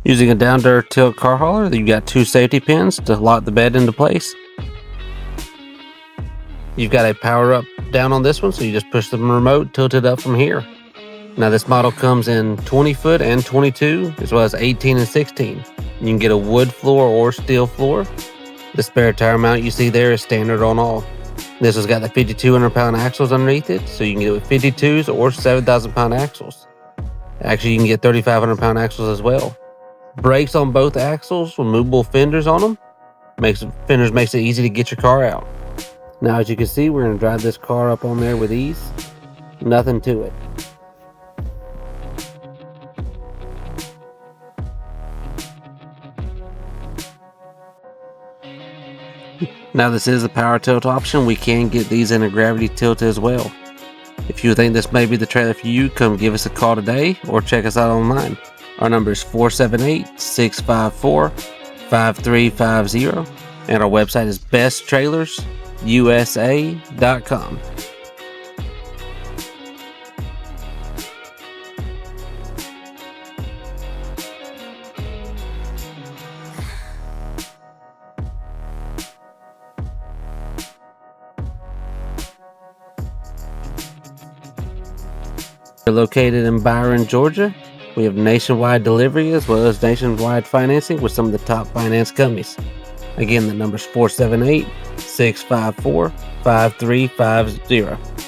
Using a down dirt tilt car hauler, you've got 2 safety pins to lock the bed into place. You've got a power up down on this one, so you just push the remote, tilt it up from here. Now this model comes in 20 foot and 22, as well as 18 and 16. You can get a wood floor or steel floor. The spare tire mount you see there is standard on all. This has got the 5,200 pound axles underneath it, so you can get it with 52s or 7,000 pound axles. Actually, you can get 3,500 pound axles as well. Brakes on both axles with movable fenders on them. Makes it easy to get your car out. Now, as you can see, we're going to drive this car up on there with ease. Nothing to it. Now, this is a power tilt option. We can get these in a gravity tilt as well. If you think this may be the trailer for you, come give us a call today or check us out online. Our number is 478-654-5350, and our website is besttrailersusa.com. We're located in Byron, Georgia. We have nationwide delivery as well as nationwide financing with some of the top finance companies. Again, the number is 478-654-5350.